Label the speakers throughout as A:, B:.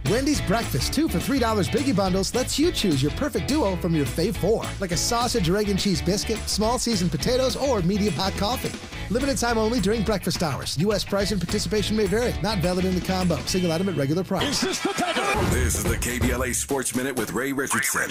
A: Wendy's Breakfast 2 for $3 Biggie Bundles lets you choose your perfect duo from your fave 4, like a sausage or egg and cheese biscuit, small seasoned potatoes, or medium hot coffee. Limited time only during breakfast hours. U.S. price and participation may vary. Not valid in the combo. Single item at regular price.
B: This is the KBLA Sports Minute with Ray Richardson.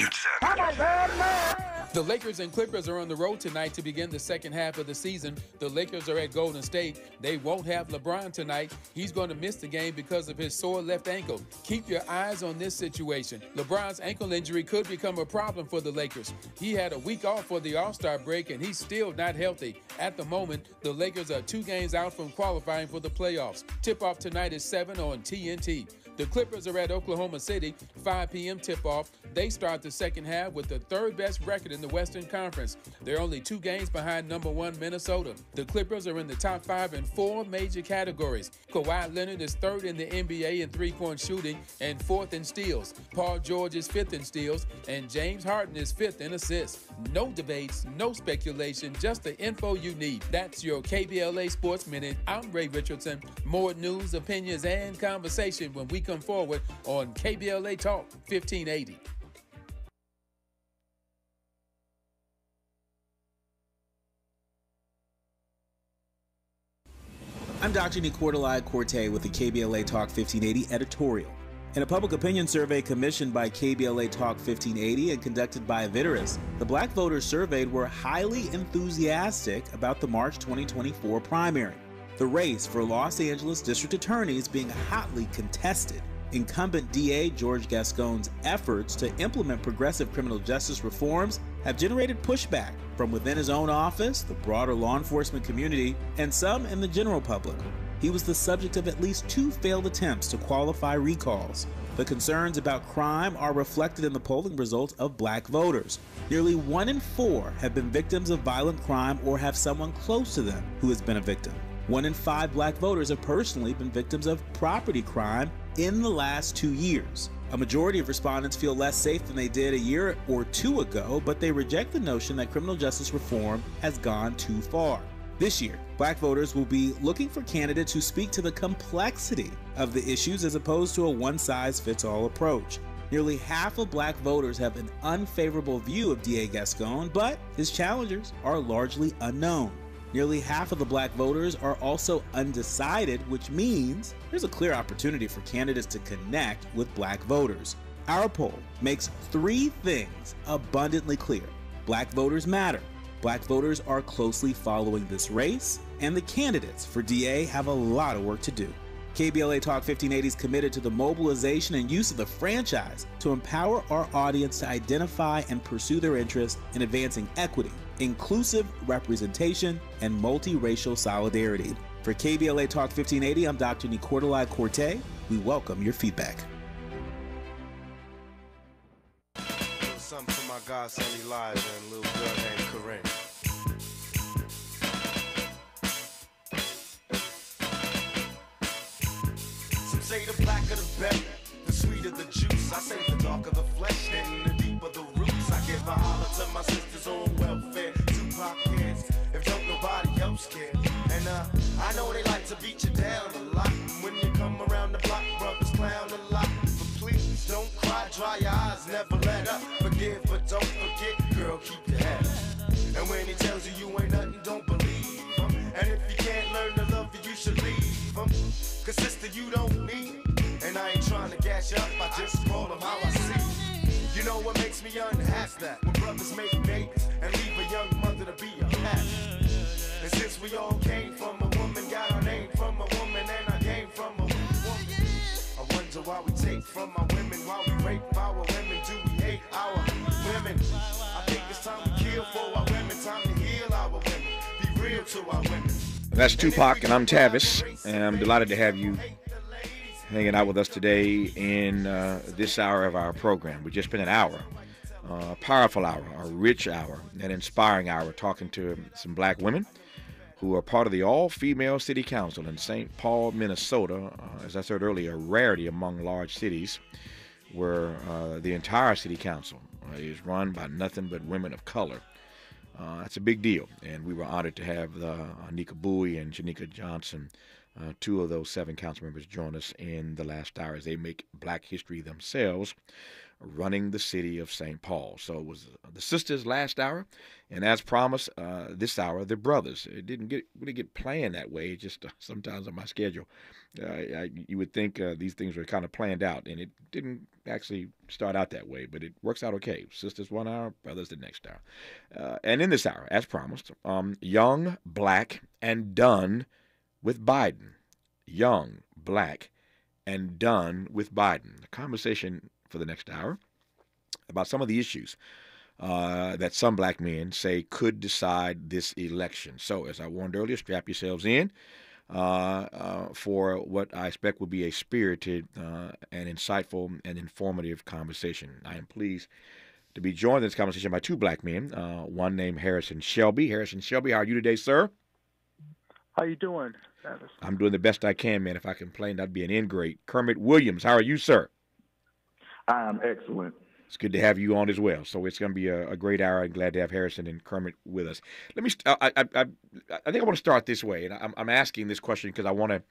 C: The Lakers and Clippers are on the road tonight to begin the second half of the season. The Lakers are at Golden State. They won't have LeBron tonight. He's going to miss the game because of his sore left ankle. Keep your eyes on this situation. LeBron's ankle injury could become a problem for the Lakers. He had a week off for the All-Star break, and he's still not healthy. At the moment, the Lakers are 2 games out from qualifying for the playoffs. Tip-off tonight is 7 on TNT. The Clippers are at Oklahoma City, 5 p.m. tip-off. They start the second half with the third-best record in the Western Conference. They're only 2 games behind number 1 Minnesota. The Clippers are in the top 5 in 4 major categories. Kawhi Leonard is 3rd in the NBA in three-point shooting and 4th in steals. Paul George is 5th in steals, and James Harden is 5th in assists. No debates, no speculation, just the info you need. That's your KBLA Sports Minute. I'm Ray Richardson. More news, opinions, and conversation when we come forward on KBLA Talk 1580.
D: I'm Dr. Nicordelai Corte with the KBLA Talk 1580 editorial. In a public opinion survey commissioned by KBLA Talk 1580 and conducted by Viteris, the black voters surveyed were highly enthusiastic about the March 2024 primary. The race for Los Angeles District Attorney is being hotly contested. Incumbent DA George Gascon's efforts to implement progressive criminal justice reforms have generated pushback from within his own office, the broader law enforcement community, and some in the general public. He was the subject of at least 2 failed attempts to qualify recalls. The concerns about crime are reflected in the polling results of black voters. Nearly 1 in 4 have been victims of violent crime or have someone close to them who has been a victim. 1 in 5 black voters have personally been victims of property crime in the last 2 years. A majority of respondents feel less safe than they did a year or 2 ago, but they reject the notion that criminal justice reform has gone too far. This year, black voters will be looking for candidates who speak to the complexity of the issues as opposed to a one-size-fits-all approach. Nearly half of black voters have an unfavorable view of DA Gascon, but his challengers are largely unknown. Nearly half of the black voters are also undecided, which means there's a clear opportunity for candidates to connect with black voters. Our poll makes 3 things abundantly clear. Black voters matter. Black voters are closely following this race, and the candidates for DA have a lot of work to do. KBLA Talk 1580 is committed to the mobilization and use of the franchise to empower our audience to identify and pursue their interests in advancing equity, inclusive representation, and multiracial solidarity. For KBLA Talk 1580, I'm Dr. Nicordelai Corte. We welcome your feedback.
E: Something for my godson Elijah and a little girl named Corinne. Some say the blacker the better, the sweeter the juice. I say the darker the flesh and the deeper the roots. I give a holler to my sisters on welfare, Tupac kids, if don't nobody else care. And I know they like to beat you down a lot. When you come around the block, brothers clown a lot. But please don't cry, dry your eyes, never let up. Forgive but don't forget, girl, keep your head up. And when he tells you you ain't nothing, don't believe him. And if you can't learn to love you, you should leave him. Cause sister, you don't need him. And I ain't trying to gas you up, I just call him how I see him. You know what makes me unhappy? That when brothers make babies and leave a young mother to be a pastor. And since we all came from a woman, got our name from a woman, and I came from a woman. I wonder why we take from our women, why we rape our women, do we hate our women? I think it's time to kill for our women, time to heal our women, be real to our women.
F: That's Tupac, and I'm Tavis, and I'm delighted to have you hanging out with us today in this hour of our program. We just spent an hour, a powerful hour, a rich hour, an inspiring hour, talking to some black women who are part of the all-female city council in St. Paul, Minnesota. As I said earlier, a rarity among large cities where the entire city council is run by nothing but women of color. That's a big deal, and we were honored to have Anika Bowie and Janika Johnson Two of those 7 council members join us in the last hour as they make black history themselves, running the city of St. Paul. So it was the sisters last hour, and as promised, this hour, the brothers. It didn't really get planned that way. It just sometimes on my schedule, you would think these things were kind of planned out, and it didn't actually start out that way, but it works out okay. Sisters 1 hour, brothers the next hour. And in this hour, as promised, young, black, and done with Biden. Young, black, and done with Biden. The conversation for the next hour about some of the issues that some black men say could decide this election. So, as I warned earlier, strap yourselves in for what I expect will be a spirited and insightful and informative conversation. I am pleased to be joined in this conversation by 2 black men, one named Harrison Shelby. Harrison Shelby, how are you today, sir?
G: How you doing, Tavis?
F: I'm doing the best I can, man. If I complain, that'd be an ingrate. Kermit Williams, how are you, sir?
H: I am excellent.
F: It's good to have you on as well. So it's going to be a great hour. I'm glad to have Harrison and Kermit with us. Let me. I think I want to start this way, and I'm asking this question because I want to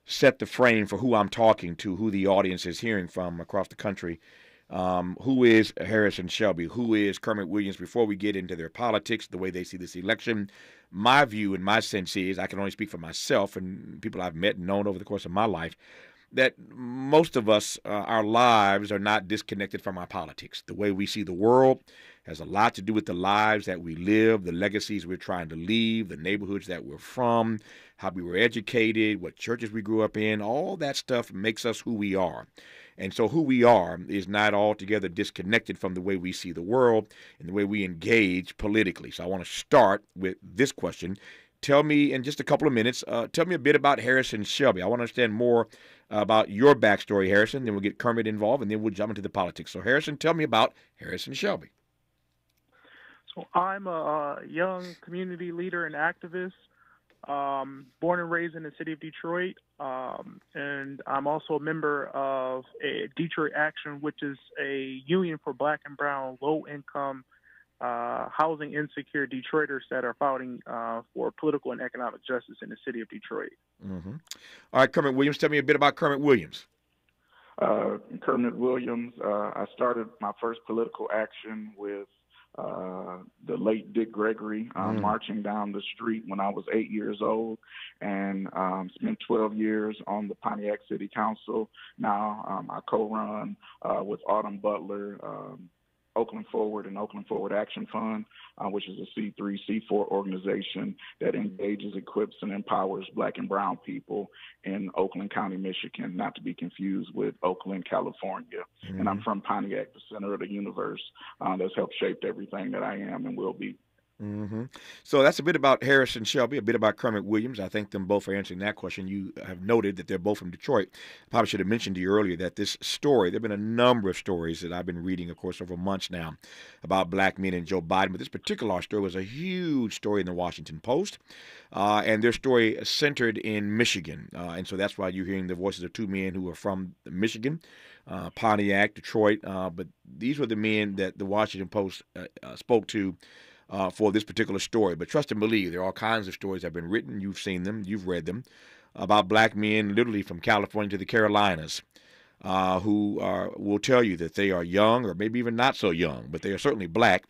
F: set the frame for who I'm talking to, who the audience is hearing from across the country. Who is Harrison Shelby? Who is Kermit Williams? Before we get into their politics, the way they see this election, my view and my sense is, I can only speak for myself and people I've met and known over the course of my life, that most of us, our lives are not disconnected from our politics. The way we see the world has a lot to do with the lives that we live, the legacies we're trying to leave, the neighborhoods that we're from, how we were educated, what churches we grew up in. All that stuff makes us who we are. And so who we are is not altogether disconnected from the way we see the world and the way we engage politically. So I want to start with this question. Tell me, in just a couple of minutes, tell me a bit about Harrison Shelby. I want to understand more about your backstory, Harrison. Then we'll get Kermit involved, and then we'll jump into the politics. So, Harrison, tell me about Harrison Shelby.
G: So I'm a young community leader and activist, born and raised in the city of Detroit, and I'm also a member of a Detroit Action, which is a union for black and brown, low-income, housing insecure Detroiters that are fighting for political and economic justice in the city of Detroit.
F: Mm-hmm. All right, Kermit Williams, tell me a bit about Kermit Williams.
H: Kermit Williams, I started my first political action with the late Dick Gregory, marching down the street when I was 8 years old, and spent 12 years on the Pontiac City Council. Now I co-run with Autumn Butler, Oakland Forward and Oakland Forward Action Fund, which is a C3, C4 organization that engages, equips, and empowers black and brown people in Oakland County, Michigan, not to be confused with Oakland, California. Mm-hmm. And I'm from Pontiac, the center of the universe, that's helped shape everything that I am and will be.
F: Mm-hmm. So that's a bit about Harrison Shelby, a bit about Kermit Williams. I thank them both for answering that question. You have noted that they're both from Detroit. I probably should have mentioned to you earlier that this story, there have been a number of stories that I've been reading, of course, over months now about black men and Joe Biden. But this particular story was a huge story in the Washington Post, and their story centered in Michigan. And so that's why you're hearing the voices of 2 men who are from Michigan, Pontiac, Detroit. But these were the men that the Washington Post spoke to for this particular story. But trust and believe, there are all kinds of stories that have been written. You've seen them. You've read them about black men literally from California to the Carolinas who will tell you that they are young or maybe even not so young, but they are certainly black,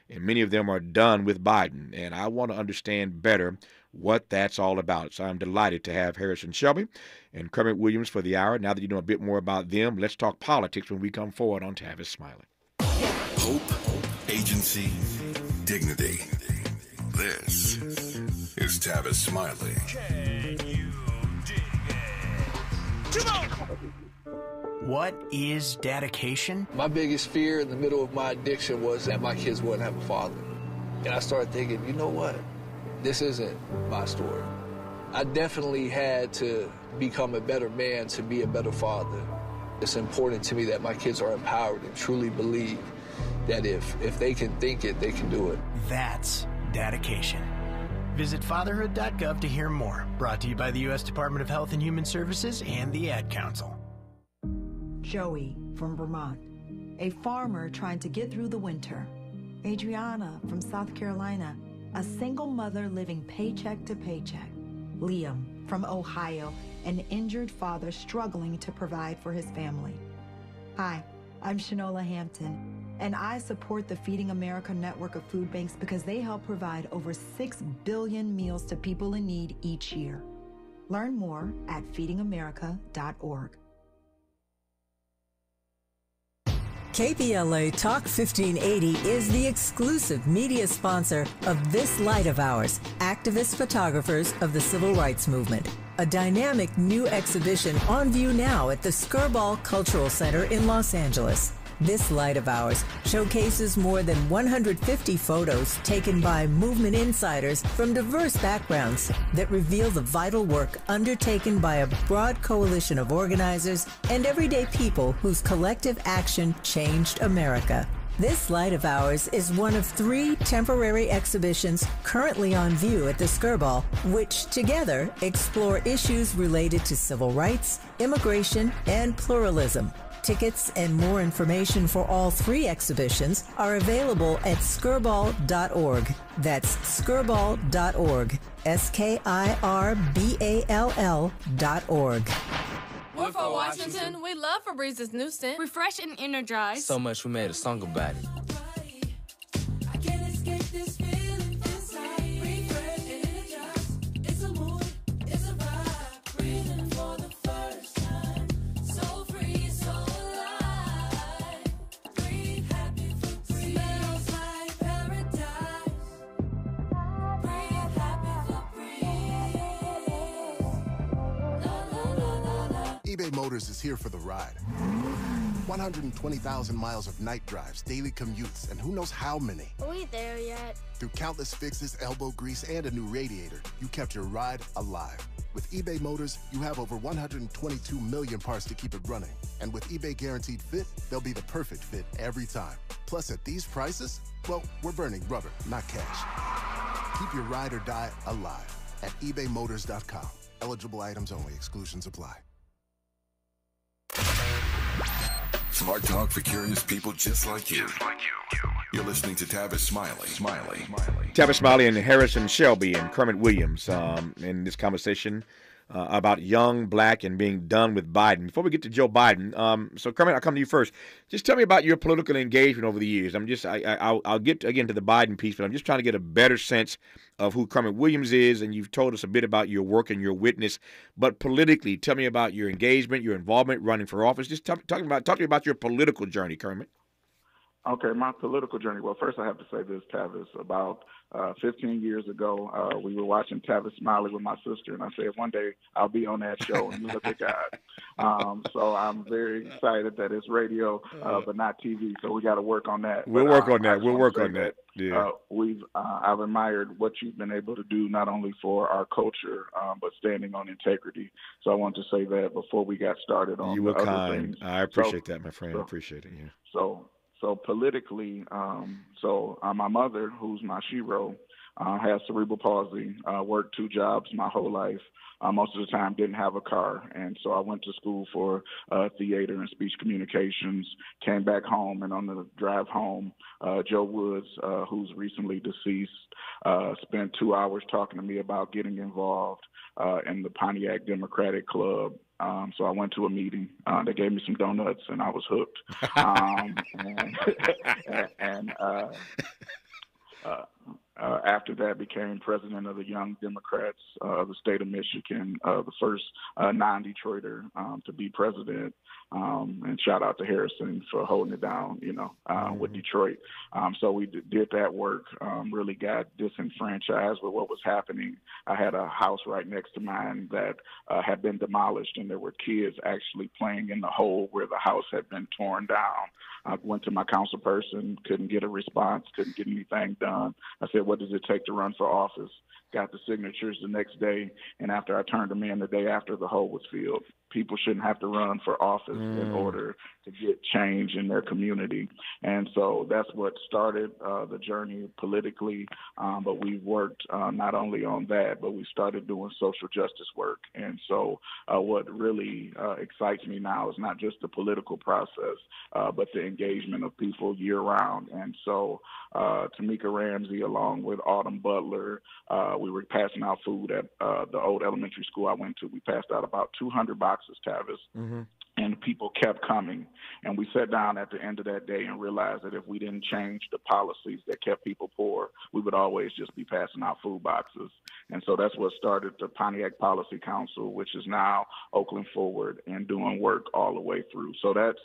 F: and many of them are done with Biden. And I want to understand better what that's all about. So I'm delighted to have Harrison Shelby and Kermit Williams for the hour. Now that you know a bit more about them, let's talk politics when we come forward on Tavis Smiley.
B: Hope, agency, dignity. This is Tavis Smiley.
I: Can you dig it? Come on! What is dedication?
J: My biggest fear in the middle of my addiction was that my kids wouldn't have a father. And I started thinking, you know what? This isn't my story. I definitely had to become a better man to be a better father. It's important to me that my kids are empowered and truly believe that if they can think it, they can do it.
I: That's dedication. Visit fatherhood.gov to hear more. Brought to you by the U.S. Department of Health and Human Services and the Ad Council.
K: Joey from Vermont, a farmer trying to get through the winter. Adriana from South Carolina, a single mother living paycheck to paycheck. Liam, from Ohio, an injured father struggling to provide for his family. Hi, I'm Shanola Hampton, and I support the Feeding America network of food banks because they help provide over 6 billion meals to people in need each year. Learn more at feedingamerica.org.
L: KBLA Talk 1580 is the exclusive media sponsor of this light of ours, activist photographers of the Civil Rights Movement. A dynamic new exhibition on view now at the Skirball Cultural Center in Los Angeles. This light of ours showcases more than 150 photos taken by movement insiders from diverse backgrounds that reveal the vital work undertaken by a broad coalition of organizers and everyday people whose collective action changed America. This light of ours is one of 3 temporary exhibitions currently on view at the Skirball, which together explore issues related to civil rights, immigration, and pluralism. Tickets and more information for all 3 exhibitions are available at skirball.org. That's skirball.org. SKIRBALL.org.
M: We're from Washington. We love Febrez's new scent. Refresh and energize.
N: So much we made a song about it.
M: I can't escape this feeling inside. Refresh and energize. It's a mood, it's a vibe. Breathing for the first time. So free, so alive. Breathe happy for breathe. Smells like paradise. Breathe happy for breathe. La, la, la, la, la.
O: eBay Motors is here for the ride. 120,000 miles of night drives, daily commutes, and who knows how many.
P: Are we there yet?
O: Through countless fixes, elbow grease, and a new radiator, you kept your ride alive. With eBay Motors, you have over 122 million parts to keep it running. And with eBay Guaranteed Fit, they'll be the perfect fit every time. Plus, at these prices, well, we're burning rubber, not cash. Keep your ride or die alive at ebaymotors.com. Eligible items only. Exclusions apply.
B: Smart talk for curious people just like you. You're listening to Tavis Smiley.
F: Tavis Smiley and Harrison Shelby and Kermit Williams in this conversation about young, black, and being done with Biden. Before we get to Joe Biden, so Kermit, I'll come to you first. Just tell me about your political engagement over the years. I'll get again to the Biden piece, but I'm just trying to get a better sense of who Kermit Williams is, and you've told us a bit about your work and your witness. But politically, tell me about your engagement, your involvement, running for office. Just talk to me about your political journey, Kermit.
H: Okay, my political journey. Well, first I have to say this, Tavis. About 15 years ago, we were watching Tavis Smiley with my sister, and I said, one day I'll be on that show, and look at God. So I'm very excited that it's radio, but not TV, so we got to work on that.
F: We'll work on that. We'll work on that. Yeah.
H: I've admired what you've been able to do, not only for our culture, but standing on integrity. So I want to say that before we got started on
F: you were
H: the other
F: kind.
H: things.
F: I appreciate that, my friend. I appreciate it. Yeah.
H: So politically, my mother, who's my shero, has cerebral palsy, worked 2 jobs my whole life. Most of the time didn't have a car. And so I went to school for theater and speech communications, came back home, and on the drive home, Joe Woods, who's recently deceased, spent 2 hours talking to me about getting involved in the Pontiac Democratic Club. So I went to a meeting. They gave me some donuts, and I was hooked. After that, became president of the Young Democrats of the state of Michigan, the first non-Detroiter to be president. And shout out to Harrison for holding it down, with Detroit. So we did that work, really got disenfranchised with what was happening. I had a house right next to mine that had been demolished, and there were kids actually playing in the hole where the house had been torn down. I went to my council person, couldn't get a response, couldn't get anything done. I said, what does it take to run for office? Got the signatures the next day, and after I turned them in the day after, the hole was filled. people shouldn't have to run for office in order to get change in their community. And so that's what started the journey politically. But we've worked not only on that, but we started doing social justice work. And so what really excites me now is not just the political process, but the engagement of people year round. And so Tamika Ramsey, along with Autumn Butler, we were passing out food at the old elementary school I went to. We passed out about 200 boxes, Tavis. And people kept coming. And we sat down at the end of that day and realized that if we didn't change the policies that kept people poor, we would always just be passing out food boxes. And so that's what started the Pontiac Policy Council, which is now Oakland Forward, and doing work all the way through. So that's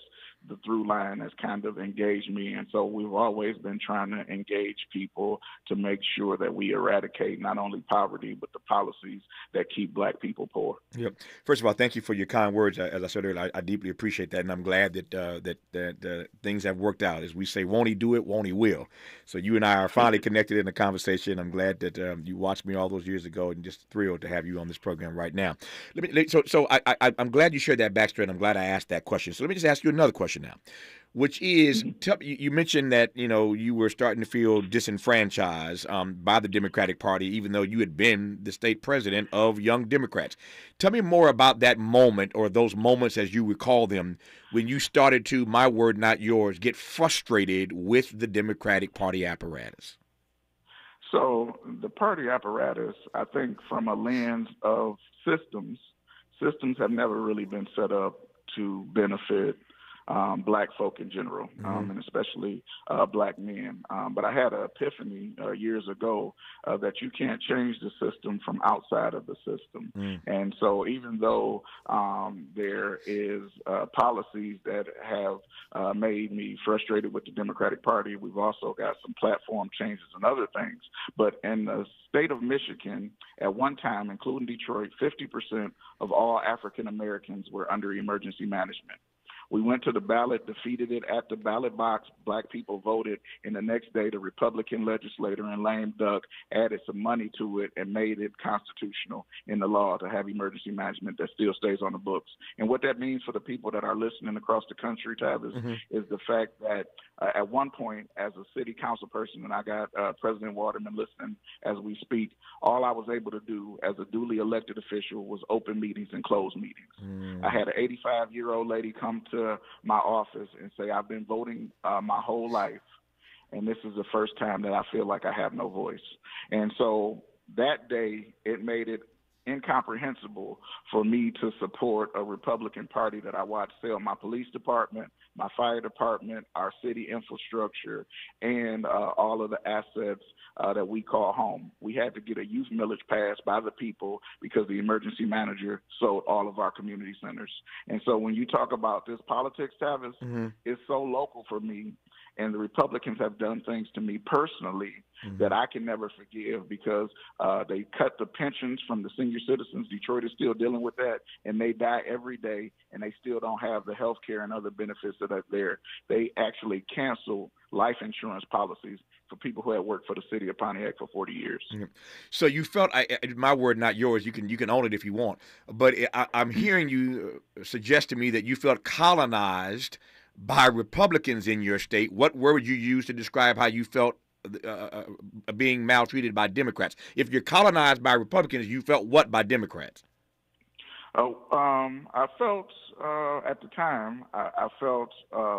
H: the through line that's kind of engaged me. And so we've always been trying to engage people to make sure that we eradicate not only poverty, but the policies that keep Black people poor.
F: Yep. First of all, thank you for your kind words. As I said earlier, I deeply appreciate that, and I'm glad that things have worked out. As we say, won't he do it, won't he will. So you and I are finally connected in a conversation. I'm glad that you watched me all those years ago, and just thrilled to have you on this program right now. I'm glad you shared that backstory, and I'm glad I asked that question. So let me just ask you another question now, which is, you mentioned that, you were starting to feel disenfranchised by the Democratic Party, even though you had been the state president of Young Democrats. Tell me more about that moment, or those moments as you recall them, when you started to, my word, not yours, get frustrated with the Democratic Party apparatus.
H: So the party apparatus, I think from a lens of systems have never really been set up to benefit Black folk in general, and especially Black men. But I had an epiphany years ago that you can't change the system from outside of the system. And so even though there is policies that have made me frustrated with the Democratic Party, we've also got some platform changes and other things. But in the state of Michigan, at one time, including Detroit, 50% of all African Americans were under emergency management. We went to the ballot, defeated it at the ballot box. Black people voted, and the next day the Republican legislator in lame duck added some money to it and made it constitutional in the law to have emergency management that still stays on the books. And what that means for the people that are listening across the country, Tavis, is the fact that at one point, as a city council person, and I got President Waterman listening as we speak, all I was able to do as a duly elected official was open meetings and close meetings. I had an 85-year-old lady come to my office and say, I've been voting my whole life, and this is the first time that I feel like I have no voice. And so that day, it made it incomprehensible for me to support a Republican Party that I watched sell my police department, my fire department, our city infrastructure, and all of the assets that we call home. We had to get a youth millage passed by the people because the emergency manager sold all of our community centers. And so when you talk about this politics, Tavis, it's so local for me. And the Republicans have done things to me personally that I can never forgive, because they cut the pensions from the senior citizens. Detroit is still dealing with that, and they die every day, and they still don't have the health care and other benefits that are there. They actually canceled life insurance policies for people who had worked for the city of Pontiac for 40 years.
F: So you felt, my word, not yours, you can own it if you want, but I'm hearing you suggest to me that you felt colonized by Republicans in your state. What word would you use to describe how you felt being maltreated by Democrats? If you're colonized by Republicans, you felt what by Democrats?
H: I felt at the time, I felt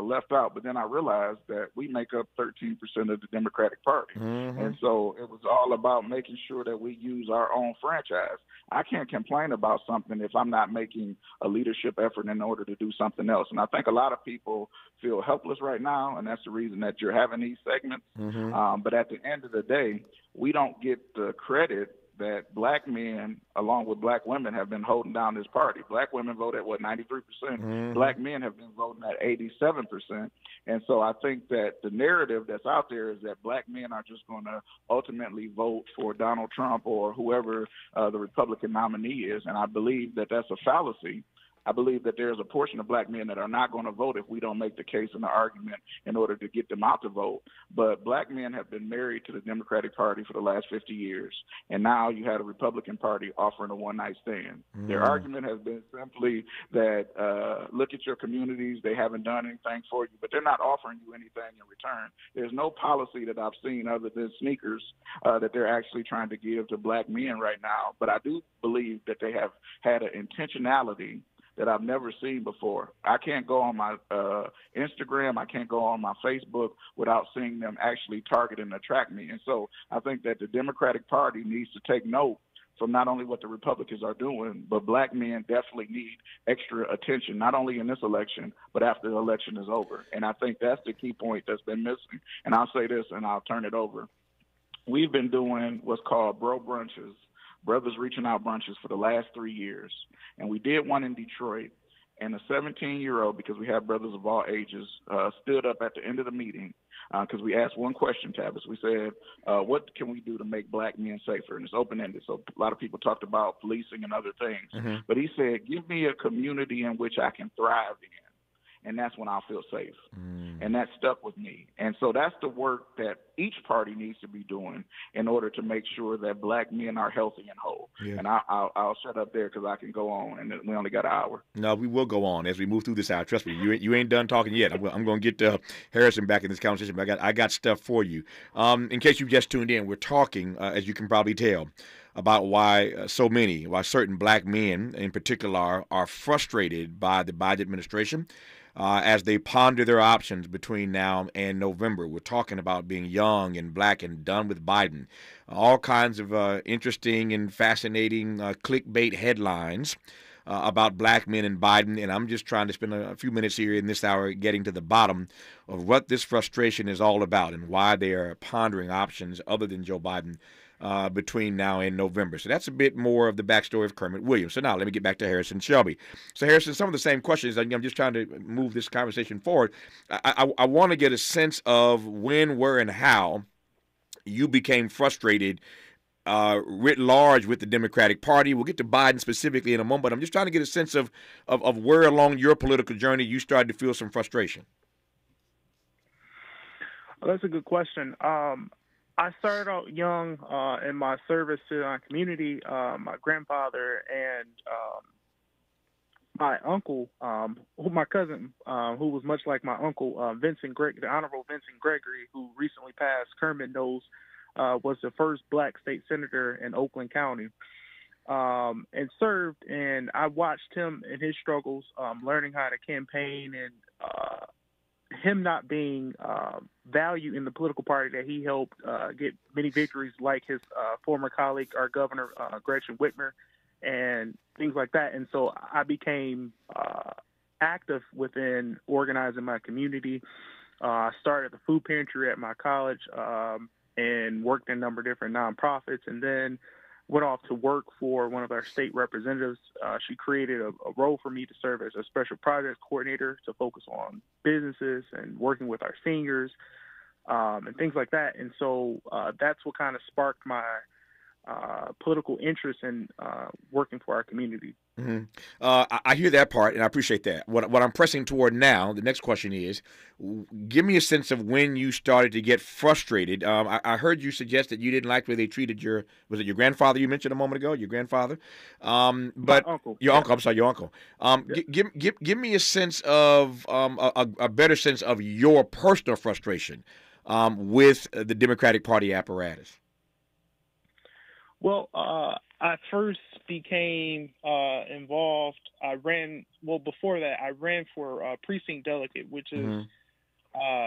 H: left out, but then I realized that we make up 13% of the Democratic Party. And so it was all about making sure that we use our own franchise. I can't complain about something if I'm not making a leadership effort in order to do something else. And I think a lot of people feel helpless right now, and that's the reason that you're having these segments. But at the end of the day, we don't get the credit that Black men, along with Black women, have been holding down this party. Black women vote at, 93%? Black men have been voting at 87%. And so I think that the narrative that's out there is that Black men are just going to ultimately vote for Donald Trump or whoever the Republican nominee is. And I believe that that's a fallacy. I believe that there's a portion of black men that are not going to vote if we don't make the case and the argument in order to get them out to vote. But black men have been married to the Democratic Party for the last 50 years, and now you had a Republican Party offering a one-night stand. Their argument has been simply that look at your communities, they haven't done anything for you, but they're not offering you anything in return. There's no policy that I've seen other than sneakers that they're actually trying to give to black men right now. But I do believe that they have had an intentionality that I've never seen before. I can't go on my Instagram, I can't go on my Facebook without seeing them actually target and attract me. And so I think that the Democratic Party needs to take note from not only what the Republicans are doing, but black men definitely need extra attention, not only in this election, but after the election is over. And I think that's the key point that's been missing. And I'll say this, and I'll turn it over. We've been doing what's called bro brunches, brothers reaching out brunches, for the last 3 years. And we did one in Detroit, and a 17-year-old, because we have brothers of all ages, stood up at the end of the meeting because we asked one question, Tavis. We said, what can we do to make black men safer? And it's open-ended, so a lot of people talked about policing and other things. But he said, give me a community in which I can thrive in, and that's when I'll feel safe. And that stuck with me. And so that's the work that each party needs to be doing in order to make sure that black men are healthy and whole. Yeah. And I'll shut up there because I can go on, and we only got an hour.
F: No, we will go on as we move through this hour. Trust me, you ain't done talking yet. I'm going to get Harrison back in this conversation, but I got stuff for you. In case you just tuned in, we're talking, as you can probably tell, about why certain black men in particular are frustrated by the Biden administration as they ponder their options between now and November. We're talking about being young and black and done with Biden. All kinds of interesting and fascinating clickbait headlines about black men and Biden, and I'm just trying to spend a few minutes here in this hour getting to the bottom of what this frustration is all about and why they are pondering options other than Joe Biden between now and November. So that's a bit more of the backstory of Kermit Williams. So now let me get back to Harrison Shelby. So Harrison, some of the same questions. I'm just trying to move this conversation forward. I want to get a sense of when, where, and how you became frustrated writ large with the Democratic Party. We'll get to Biden specifically in a moment, but I'm just trying to get a sense of where along your political journey you started to feel some frustration.
G: Well, that's a good question. I started out young in my service to my community. My grandfather and my uncle, my cousin, who was much like my uncle, the Honorable Vincent Gregory, who recently passed, Kermit knows, was the first black state senator in Oakland County, and served. And I watched him in his struggles, learning how to campaign, and him not being valued in the political party that he helped get many victories, like his former colleague, our governor, Gretchen Whitmer, and things like that. And so I became active within organizing my community. I started the food pantry at my college and worked in a number of different nonprofits, and then went off to work for one of our state representatives. She created a role for me to serve as a special projects coordinator to focus on businesses and working with our seniors and things like that. And so that's what kind of sparked my political interest in working for our community.
F: Mm-hmm. I hear that part, and I appreciate that. What I'm pressing toward now, the next question is, give me a sense of when you started to get frustrated. I heard you suggest that you didn't like the way they treated was it your grandfather you mentioned a moment ago? Your grandfather? But
G: my uncle.
F: Your uncle, I'm sorry, your uncle. Give me a sense of, a better sense of your personal frustration with the Democratic Party apparatus.
G: Well, I first became involved. Before that, I ran for precinct delegate, which is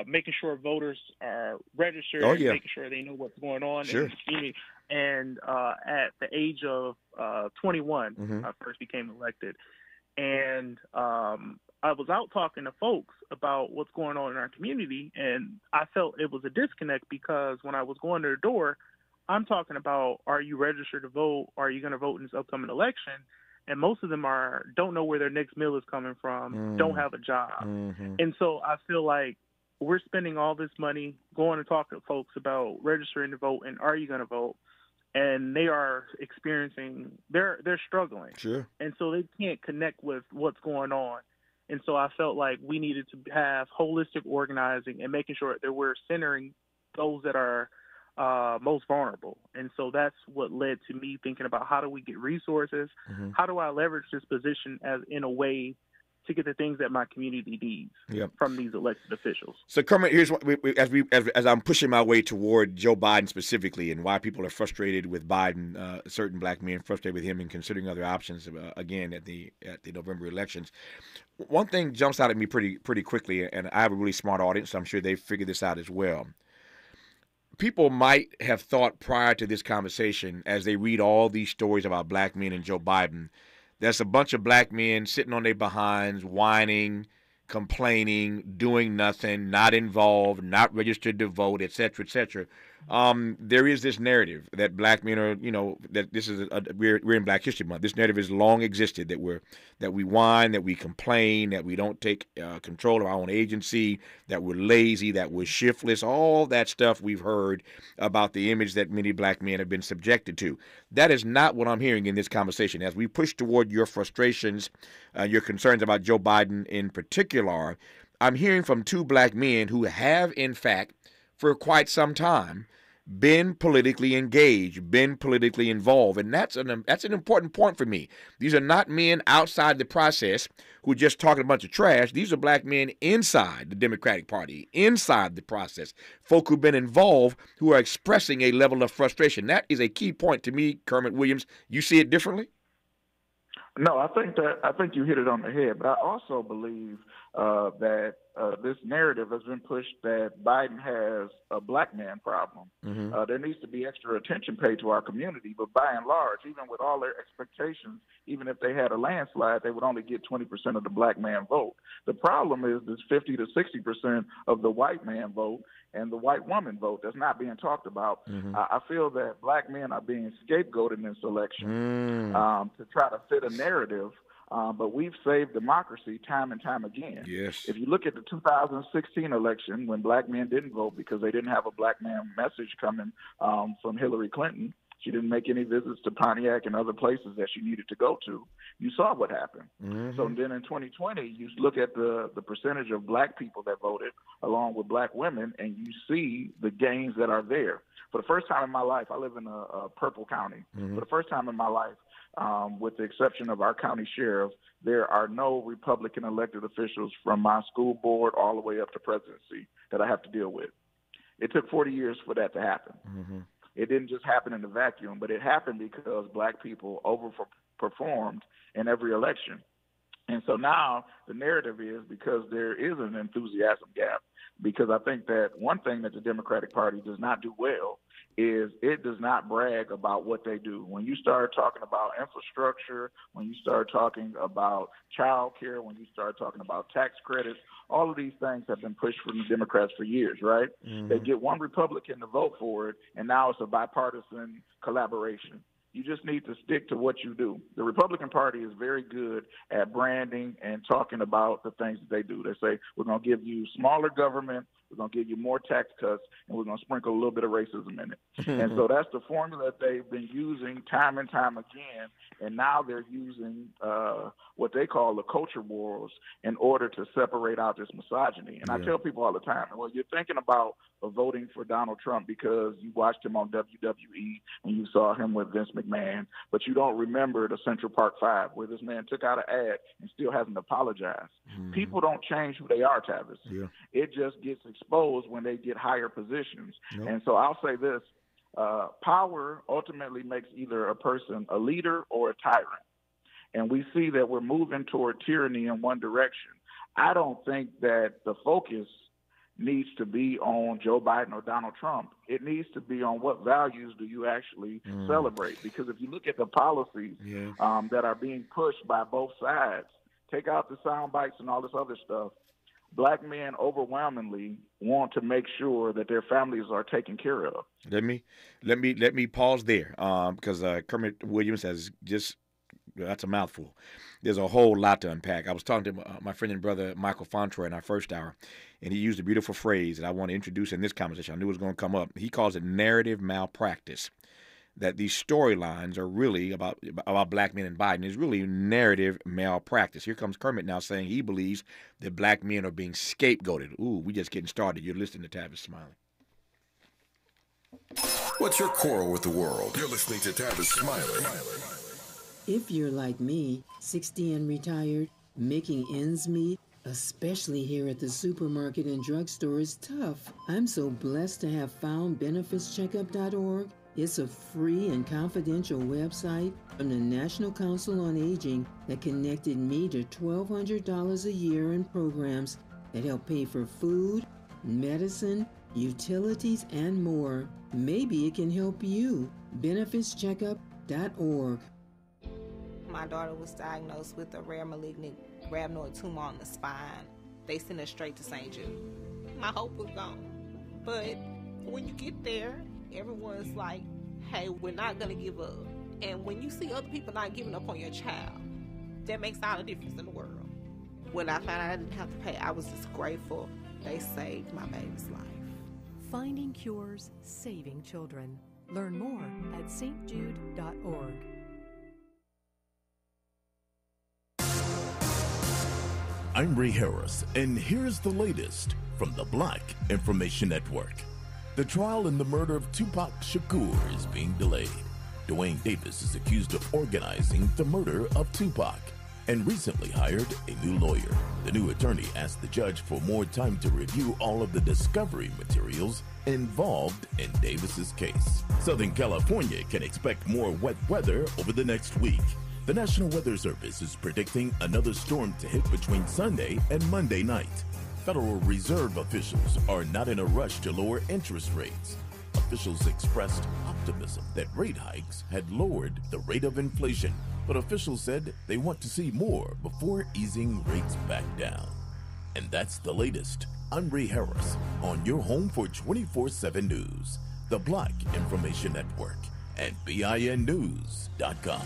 G: making sure voters are registered and making sure they know what's going on in the community. And at the age of 21, I first became elected. And I was out talking to folks about what's going on in our community, and I felt it was a disconnect because when I was going to the door, I'm talking about, are you registered to vote? Are you going to vote in this upcoming election? And most of them don't know where their next meal is coming from, don't have a job. And so I feel like we're spending all this money going to talk to folks about registering to vote and are you going to vote? and they are experiencing, they're struggling.
F: Sure.
G: And so they can't connect with what's going on. And so I felt like we needed to have holistic organizing and making sure that we're centering those that are most vulnerable. And so that's what led to me thinking about how do we get resources?
F: Mhm.
G: How do I leverage this position as in a way to get the things that my community needs
F: Yep.
G: from these elected officials?
F: So, Kermit, here's what as I'm pushing my way toward Joe Biden specifically, and why people are frustrated with Biden, certain black men frustrated with him, and considering other options again at the November elections. One thing jumps out at me pretty quickly, and I have a really smart audience, so I'm sure they've figured this out as well. People might have thought prior to this conversation, as they read all these stories about black men and Joe Biden, there's a bunch of black men sitting on their behinds, whining, complaining, doing nothing, not involved, not registered to vote, et cetera, et cetera. There is this narrative that black men are, that this is we're in Black History Month. This narrative has long existed that we whine, that we complain, that we don't take control of our own agency, that we're lazy, that we're shiftless. All that stuff we've heard about the image that many black men have been subjected to. That is not what I'm hearing in this conversation. As we push toward your frustrations, your concerns about Joe Biden in particular, I'm hearing from two black men who have, in fact, for quite some time, been politically engaged, been politically involved. And that's an important point for me. These are not men outside the process who are just talking a bunch of trash. These are black men inside the Democratic Party, inside the process, folk who've been involved, who are expressing a level of frustration. That is a key point to me, Kermit Williams. You see it differently?
H: No, I think you hit it on the head. But I also believe that this narrative has been pushed that Biden has a black man problem.
F: Mm-hmm.
H: There needs to be extra attention paid to our community. But by and large, even with all their expectations, even if they had a landslide, they would only get 20% of the black man vote. The problem is this 50 to 60% of the white man vote and the white woman vote that's not being talked about.
F: Mm-hmm.
H: I feel that black men are being scapegoated in this election to try to fit a narrative. But we've saved democracy time and time again.
F: Yes.
H: If you look at the 2016 election, when black men didn't vote because they didn't have a black man message coming from Hillary Clinton, she didn't make any visits to Pontiac and other places that she needed to go to. You saw what happened.
F: Mm-hmm.
H: So then in 2020, you look at the percentage of black people that voted along with black women, and you see the gains that are there. For the first time in my life, I live in a purple county.
F: Mm-hmm.
H: For the first time in my life, with the exception of our county sheriff, there are no Republican elected officials from my school board all the way up to presidency that I have to deal with. It took 40 years for that to happen.
F: Mm-hmm.
H: It didn't just happen in the vacuum, but it happened because black people overperformed in every election. And so now the narrative is because there is an enthusiasm gap, because I think that one thing that the Democratic Party does not do well is it does not brag about what they do. When you start talking about infrastructure, when you start talking about child care, when you start talking about tax credits, all of these things have been pushed from the Democrats for years, right?
F: Mm-hmm.
H: They get one Republican to vote for it, and now it's a bipartisan collaboration. You just need to stick to what you do. The Republican Party is very good at branding and talking about the things that they do. They say, we're going to give you smaller government, we're going to give you more tax cuts, and we're going to sprinkle a little bit of racism in it. And so that's the formula that they've been using time and time again, and now they're using what they call the culture wars in order to separate out this misogyny. And I tell people all the time, well, you're thinking about voting for Donald Trump because you watched him on WWE and you saw him with Vince McMahon, but you don't remember the Central Park Five, where this man took out an ad and still hasn't apologized.
F: Mm-hmm.
H: People don't change who they are, Tavis.
F: Yeah.
H: It just gets exposed when they get higher positions.
F: Nope.
H: And so I'll say this, power ultimately makes either a person a leader or a tyrant. And we see that we're moving toward tyranny in one direction. I don't think that the focus needs to be on Joe Biden or Donald Trump. It needs to be on what values do you actually celebrate. Because if you look at the policies that are being pushed by both sides, take out the sound bites and all this other stuff, black men overwhelmingly want to make sure that their families are taken care of.
F: Let me pause there because Kermit Williams has just, that's a mouthful. There's a whole lot to unpack. I was talking to my friend and brother Michael Fontroy in our first hour, and he used a beautiful phrase that I want to introduce in this conversation. I knew it was going to come up. He calls it narrative malpractice. that these storylines are really about black men and Biden is really narrative malpractice. Here comes Kermit now saying he believes that black men are being scapegoated. Ooh, we just getting started. You're listening to Tavis Smiley.
B: What's your quarrel with the world? You're listening to Tavis Smiley.
P: If you're like me, 60 and retired, making ends meet, especially here at the supermarket and drugstore, is tough. I'm so blessed to have found benefitscheckup.org. It's a free and confidential website from the National Council on Aging that connected me to $1,200 a year in programs that help pay for food, medicine, utilities, and more. Maybe it can help you. benefitscheckup.org.
Q: My daughter was diagnosed with a rare malignant rhabdoid tumor on the spine. They sent her straight to St. Jude. My hope was gone. But when you get there, everyone's like, hey, we're not going to give up. And when you see other people not giving up on your child, that makes all the difference in the world. When I found out I didn't have to pay, I was just grateful. They saved my baby's life.
R: Finding cures, saving children. Learn more at stjude.org.
S: I'm Ray Harris, and here's the latest from the Black Information Network. The trial in the murder of Tupac Shakur is being delayed. Dwayne Davis is accused of organizing the murder of Tupac and recently hired a new lawyer. The new attorney asked the judge for more time to review all of the discovery materials involved in Davis's case. Southern California can expect more wet weather over the next week. The National Weather Service is predicting another storm to hit between Sunday and Monday night. Federal Reserve officials are not in a rush to lower interest rates. Officials expressed optimism that rate hikes had lowered the rate of inflation, but officials said they want to see more before easing rates back down. And that's the latest. I'm Ray Harris on your home for 24/7 News, the Black Information Network, and BINnews.com.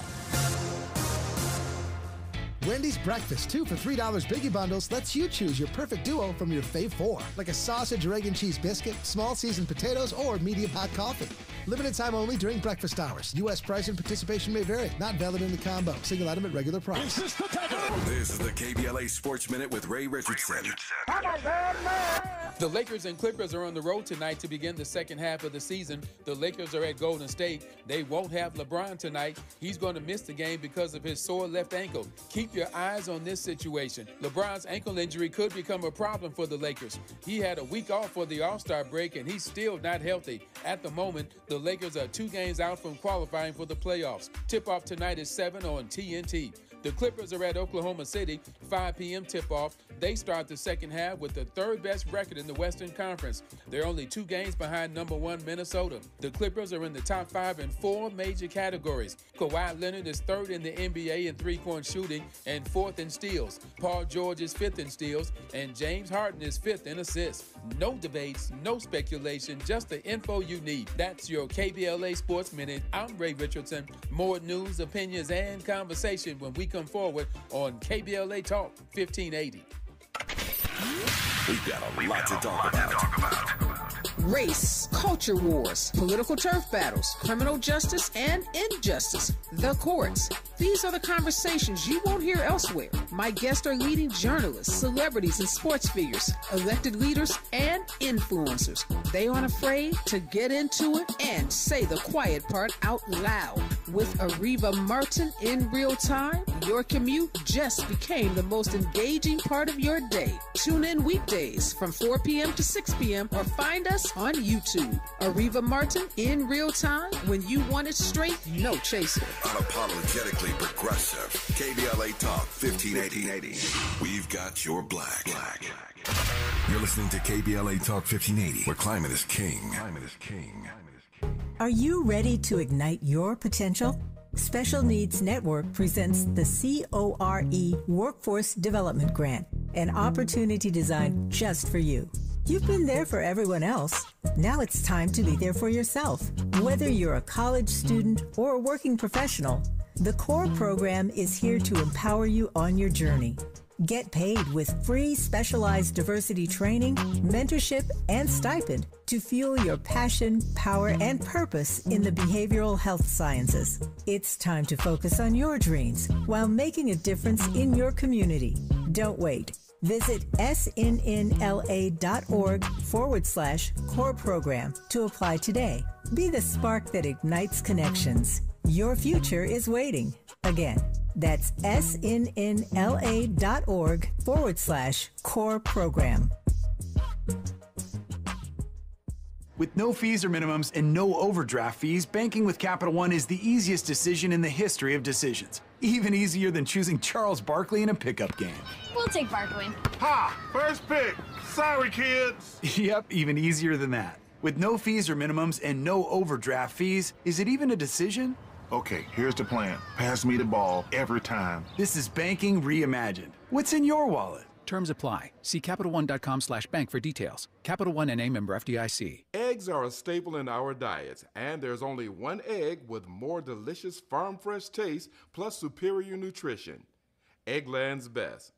A: Wendy's Breakfast 2 for $3 Biggie Bundles lets you choose your perfect duo from your fave 4, like a sausage, egg, and cheese biscuit, small seasoned potatoes, or medium hot coffee. Limited time only during breakfast hours. U.S. price and participation may vary. Not valid in the combo. Single item at regular price.
B: This is the KBLA Sports Minute with Ray Richardson.
C: The Lakers and Clippers are on the road tonight to begin the second half of the season. The Lakers are at Golden State. They won't have LeBron tonight. He's going to miss the game because of his sore left ankle. Keep your eyes on this situation. LeBron's ankle injury could become a problem for the Lakers. He had a week off for the All-Star break, and he's still not healthy. At the moment, the Lakers are 2 games out from qualifying for the playoffs. Tip-off tonight is 7 on TNT. The Clippers are at Oklahoma City, 5 p.m. tip-off. They start the second half with the third best record in the Western Conference. They're only 2 games behind number 1 Minnesota. The Clippers are in the top 5 in 4 major categories. Kawhi Leonard is 3rd in the NBA in three-point shooting and 4th in steals. Paul George is 5th in steals, and James Harden is 5th in assists. No debates, no speculation, just the info you need. That's your KBLA Sports Minute. I'm Ray Richardson. More news, opinions, and conversation when we come forward on KBLA Talk 1580.
B: We've got a lot to talk about.
T: Race, culture wars, political turf battles, criminal justice, and injustice. The courts. These are the conversations you won't hear elsewhere. My guests are leading journalists, celebrities, and sports figures, elected leaders, and influencers. They aren't afraid to get into it and say the quiet part out loud. With Ariva Martin in real time, your commute just became the most engaging part of your day. Tune in weekdays from 4 p.m. to 6 p.m. or find us on YouTube. Ariva Martin in real time, when you want it straight, no chaser.
B: Unapologetically progressive. KBLA Talk 1580. We've got your black. You're listening to KBLA Talk 1580, where climate is king.
L: Are you ready to ignite your potential? Special Needs Network presents the CORE Workforce Development Grant, an opportunity designed just for you. You've been there for everyone else. Now it's time to be there for yourself. Whether you're a college student or a working professional, the CORE program is here to empower you on your journey. Get paid with free specialized diversity training, mentorship, and stipend to fuel your passion, power, and purpose in the behavioral health sciences. It's time to focus on your dreams while making a difference in your community. Don't wait. Visit snnla.org/core program to apply today. Be the spark that ignites connections. Your future is waiting. Again, that's snnla.org/core program.
U: With no fees or minimums and no overdraft fees, banking with Capital One is the easiest decision in the history of decisions. Even easier than choosing Charles Barkley in a pickup game.
V: We'll take Barkley.
U: Ha! First pick. Sorry, kids. Yep, even easier than that. With no fees or minimums and no overdraft fees, is it even a decision?
W: Okay, here's the plan. Pass me the ball every time.
U: This is banking reimagined. What's in your wallet?
X: Terms apply. See CapitalOne.com/bank for details. Capital One N.A. member FDIC.
Y: Eggs are a staple in our diets, and there's only one egg with more delicious farm-fresh taste plus superior nutrition. Eggland's Best.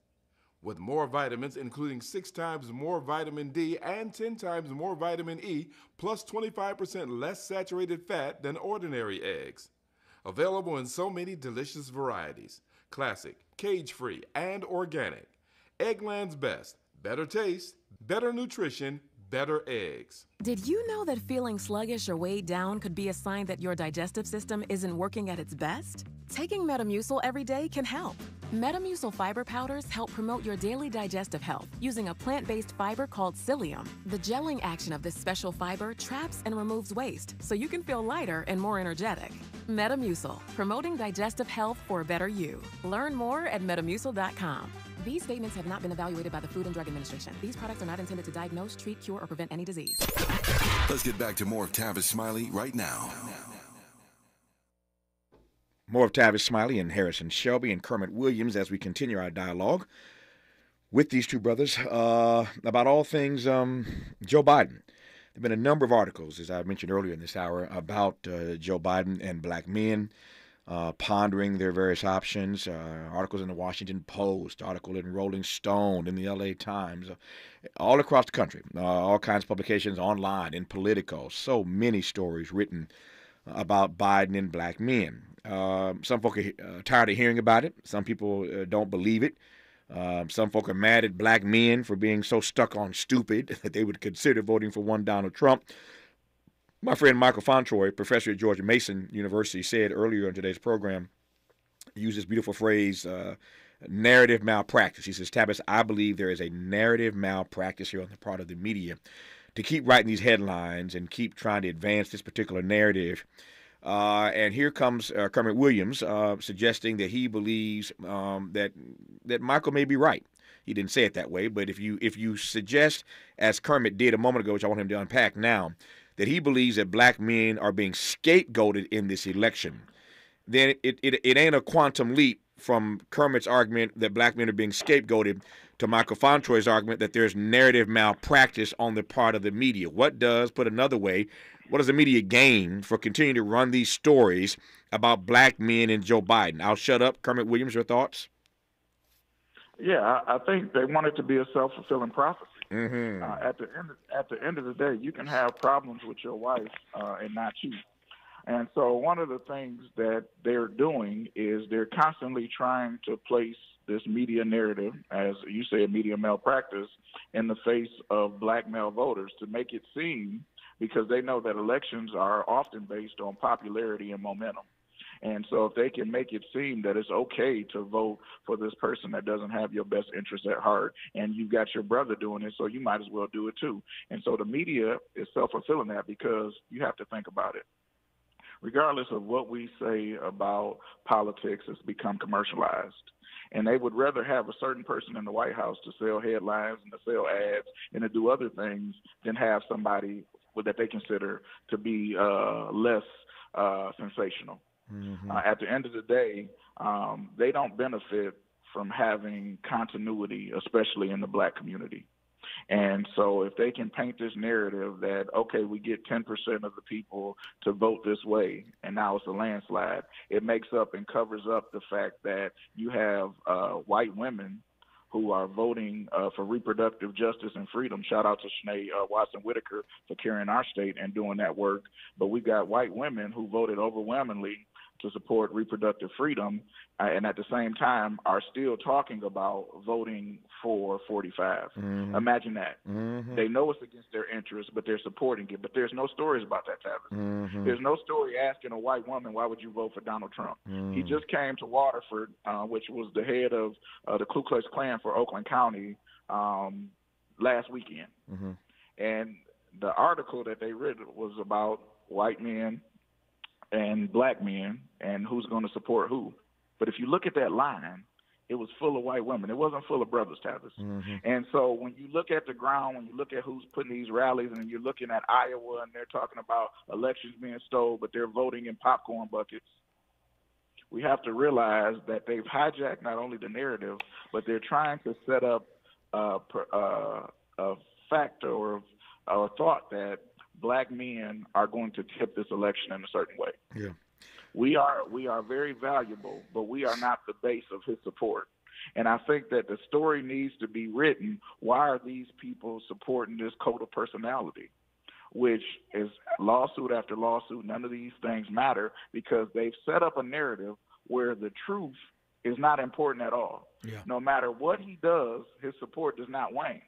Y: With more vitamins, including 6 times more vitamin D and 10 times more vitamin E, plus 25% less saturated fat than ordinary eggs. Available in so many delicious varieties. Classic, cage-free, and organic. Eggland's Best. Better taste, better nutrition, better eggs.
Z: Did you know that feeling sluggish or weighed down could be a sign that your digestive system isn't working at its best? Taking Metamucil every day can help. Metamucil fiber powders help promote your daily digestive health using a plant-based fiber called psyllium. The gelling action of this special fiber traps and removes waste so you can feel lighter and more energetic. Metamucil, promoting digestive health for a better you. Learn more at metamucil.com. These statements have not been evaluated by the Food and Drug Administration. These products are not intended to diagnose, treat, cure, or prevent any disease.
B: Let's get back to more of Tavis Smiley right now.
F: More of Tavis Smiley and Harrison Shelby and Kermit Williams as we continue our dialogue with these two brothers about all things Joe Biden. There have been a number of articles, as I mentioned earlier in this hour, about Joe Biden and black men pondering their various options. Articles in the Washington Post, article in Rolling Stone, in the LA Times, all across the country, all kinds of publications online, in Politico. So many stories written about Biden and black men. Some folk are tired of hearing about it. Some people don't believe it. Some folk are mad at black men for being so stuck on stupid that they would consider voting for one Donald Trump. My friend Michael Fontroy, professor at George Mason University, said earlier in today's program, he used this beautiful phrase, narrative malpractice. He says, Tavis, I believe there is a narrative malpractice here on the part of the media to keep writing these headlines and keep trying to advance this particular narrative. And here comes Kermit Williams suggesting that he believes that Michael may be right. He didn't say it that way, but if you suggest, as Kermit did a moment ago, which I want him to unpack now, that he believes that black men are being scapegoated in this election, then it ain't a quantum leap from Kermit's argument that black men are being scapegoated to Michael Fontroy's argument that there's narrative malpractice on the part of the media. Put another way, what does the media gain for continuing to run these stories about black men and Joe Biden? I'll shut up. Kermit Williams, your thoughts?
H: Yeah, I think they want it to be a self-fulfilling prophecy.
F: Mm-hmm.
H: At the end of the day, you can have problems with your wife and not you. And so one of the things that they're doing is they're constantly trying to place this media narrative, as you say, media malpractice, in the face of black male voters to make it seem, because they know that elections are often based on popularity and momentum. And so if they can make it seem that it's okay to vote for this person that doesn't have your best interest at heart, and you've got your brother doing it, so you might as well do it too. And so the media is self-fulfilling that, because you have to think about it. Regardless of what we say about politics, it's become commercialized. And they would rather have a certain person in the White House to sell headlines and to sell ads and to do other things than have somebody that they consider to be less sensational.
F: Mm-hmm.
H: At the end of the day, they don't benefit from having continuity, especially in the black community. And so if they can paint this narrative that, okay, we get 10% of the people to vote this way, and now it's a landslide, it makes up and covers up the fact that you have white women who are voting for reproductive justice and freedom. Shout out to Shanae Watson Whitaker for carrying our state and doing that work. But we got white women who voted overwhelmingly to support reproductive freedom, and at the same time are still talking about voting for 45.
F: Mhm.
H: Imagine that.
F: Mhm.
H: They know it's against their interests, but they're supporting it. But there's no stories about that, Tavis.
F: Mhm.
H: There's no story asking a white woman, why would you vote for Donald Trump? He
F: Mhm.
H: just came to Waterford, which was the head of the Ku Klux Klan for Oakland County last weekend.
F: Mhm.
H: And the article that they read was about white men and black men and who's going to support who. But if you look at that line, it was full of white women. It wasn't full of brothers, Tavis.
F: Mhm.
H: And so when you look at the ground, when you look at who's putting these rallies, and you're looking at Iowa and they're talking about elections being stolen, but they're voting in popcorn buckets, we have to realize that they've hijacked not only the narrative, but they're trying to set up a factor or a thought that black men are going to tip this election in a certain way.
F: Yeah.
H: We are very valuable, but we are not the base of his support. And I think that the story needs to be written. Why are these people supporting this cult of personality? Which is lawsuit after lawsuit. None of these things matter because they've set up a narrative where the truth is not important at all.
F: Yeah.
H: No matter what he does, his support does not wane.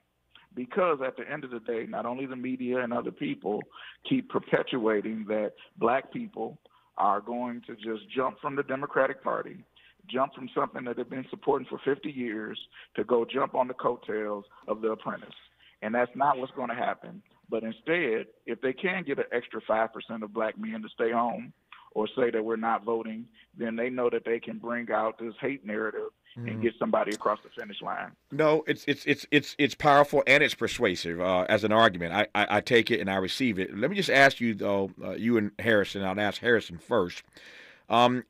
H: Because at the end of the day, not only the media and other people keep perpetuating that black people are going to just jump from the Democratic Party, jump from something that they've been supporting for 50 years to go jump on the coattails of The Apprentice. And that's not what's going to happen. But instead, if they can get an extra 5% of black men to stay home or say that we're not voting, then they know that they can bring out this hate narrative and get somebody across the finish line.
F: No, it's powerful and it's persuasive as an argument. I take it and I receive it. Let me just ask you though, you and Harrison. I'll ask Harrison first.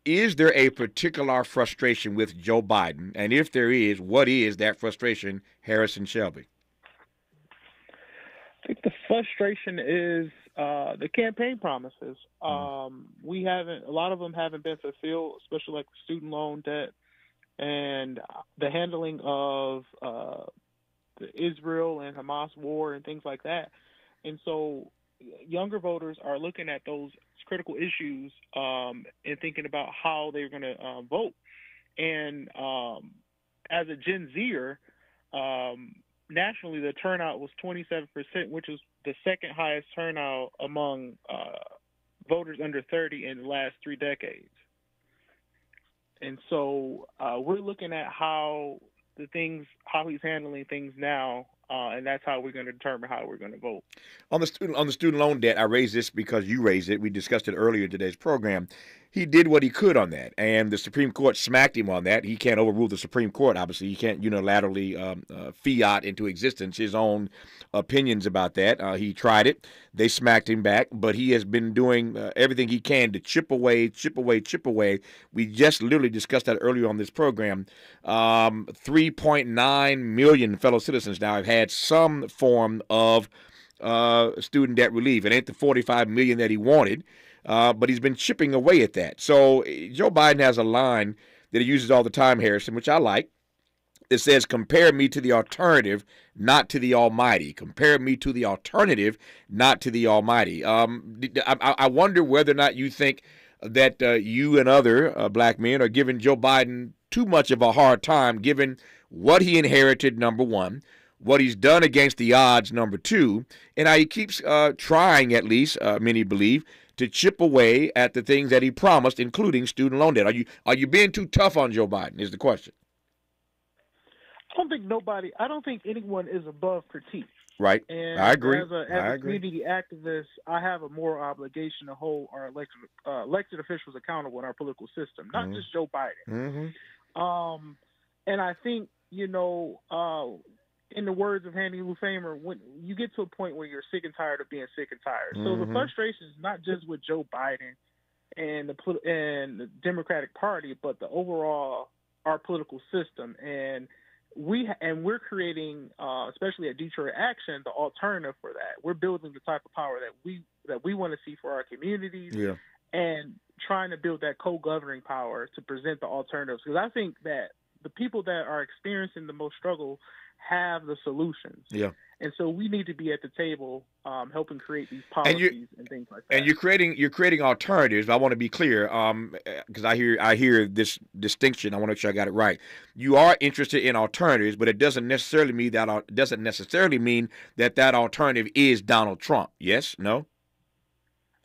F: Is there a particular frustration with Joe Biden, and if there is, what is that frustration, Harrison Shelby?
G: I think the frustration is the campaign promises. A lot of them haven't been fulfilled, especially like the student loan debt and the handling of the Israel and Hamas war and things like that. And so younger voters are looking at those critical issues and thinking about how they're going to vote. And as a Gen Zer, nationally, the turnout was 27%, which is the second highest turnout among voters under 30 in the last 3 decades. And so we're looking at how he's handling things now, and that's how we're going to determine how we're going to vote.
F: On the student loan debt, I raised this because you raised it. We discussed it earlier in today's program. He did what he could on that, and the Supreme Court smacked him on that. He can't overrule the Supreme Court, obviously. He can't unilaterally fiat into existence his own opinions about that. He tried it. They smacked him back, but he has been doing everything he can to chip away. We just literally discussed that earlier on this program. 3.9 million fellow citizens now have had some form of student debt relief. It ain't the 45 million that he wanted. But he's been chipping away at that. So Joe Biden has a line that he uses all the time, Harrison, which I like. It says, compare me to the alternative, not to the almighty. Compare me to the alternative, not to the almighty. I wonder whether or not you think that you and other black men are giving Joe Biden too much of a hard time, given what he inherited, number one, what he's done against the odds, number two, and how he keeps trying, at least, many believe, to chip away at the things that he promised, including student loan debt. Are you being too tough on Joe Biden is the question.
G: I don't think anyone is above critique.
F: Right.
G: And
F: I agree.
G: As a community activist, I have a moral obligation to hold our elected officials accountable in our political system, not just Joe Biden. And I think, in the words of Handy Lou Famer, when you get to a point where you're sick and tired of being sick and tired. So the frustration is not just with Joe Biden and the Democratic Party, but the overall our political system. And we're creating, especially at Detroit Action, the alternative for that. We're building the type of power that we want to see for our communities, and trying to build that co-governing power to present the alternatives. Because I think that the people that are experiencing the most struggle have the solutions.
F: Yeah.
G: And so we need to be at the table helping create these policies and things like that.
F: And you're creating alternatives. I want to be clear, because I hear this distinction. I want to make sure I got it right. You are interested in alternatives, but it doesn't necessarily mean that that alternative is Donald Trump. Yes? No?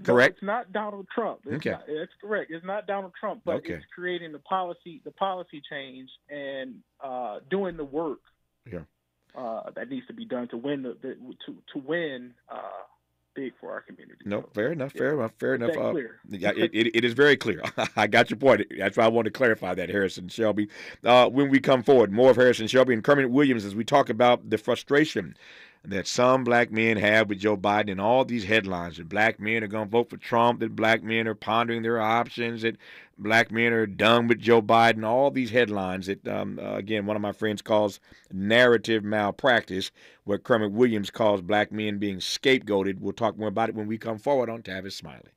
F: Correct.
G: No, it's not Donald Trump. That's correct. It's not Donald Trump, but it's creating the policy change and doing the work.
F: Yeah.
G: That needs to be done to win to win big for our community.
F: No, fair enough. Fair enough.
G: Clear?
F: Yeah, it is very clear. I got your point. That's why I wanted to clarify that, Harrison Shelby. When we come forward, more of Harrison Shelby and Kermit Williams as we talk about the frustration that some black men have with Joe Biden and all these headlines that black men are going to vote for Trump, that black men are pondering their options, that black men are done with Joe Biden, all these headlines that, again, one of my friends calls narrative malpractice, what Kermit Williams calls black men being scapegoated. We'll talk more about it when we come forward on Tavis Smiley.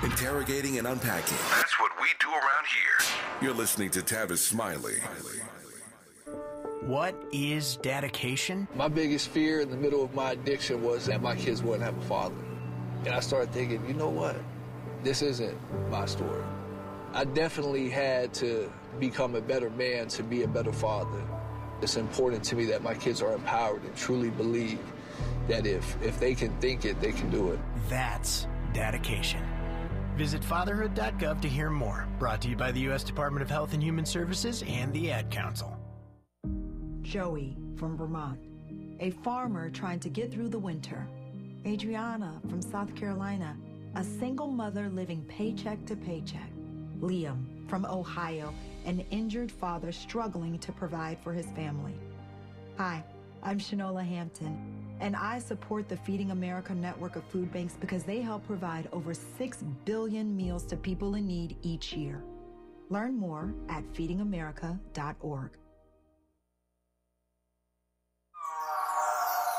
B: Interrogating and unpacking. That's what we do around here. You're listening to Tavis Smiley.
D: What is dedication?
E: My biggest fear in the middle of my addiction was that my kids wouldn't have a father. And I started thinking, you know what? This isn't my story. I definitely had to become a better man to be a better father. It's important to me that my kids are empowered and truly believe that if they can think it, they can do it.
D: That's dedication. Visit fatherhood.gov to hear more. Brought to you by the U.S. Department of Health and Human Services and the Ad Council.
I: Joey from Vermont, a farmer trying to get through the winter. Adriana from South Carolina, a single mother living paycheck to paycheck. Liam from Ohio, an injured father struggling to provide for his family. Hi, I'm Shanola Hampton, and I support the Feeding America network of food banks because they help provide over 6 billion meals to people in need each year. Learn more at feedingamerica.org.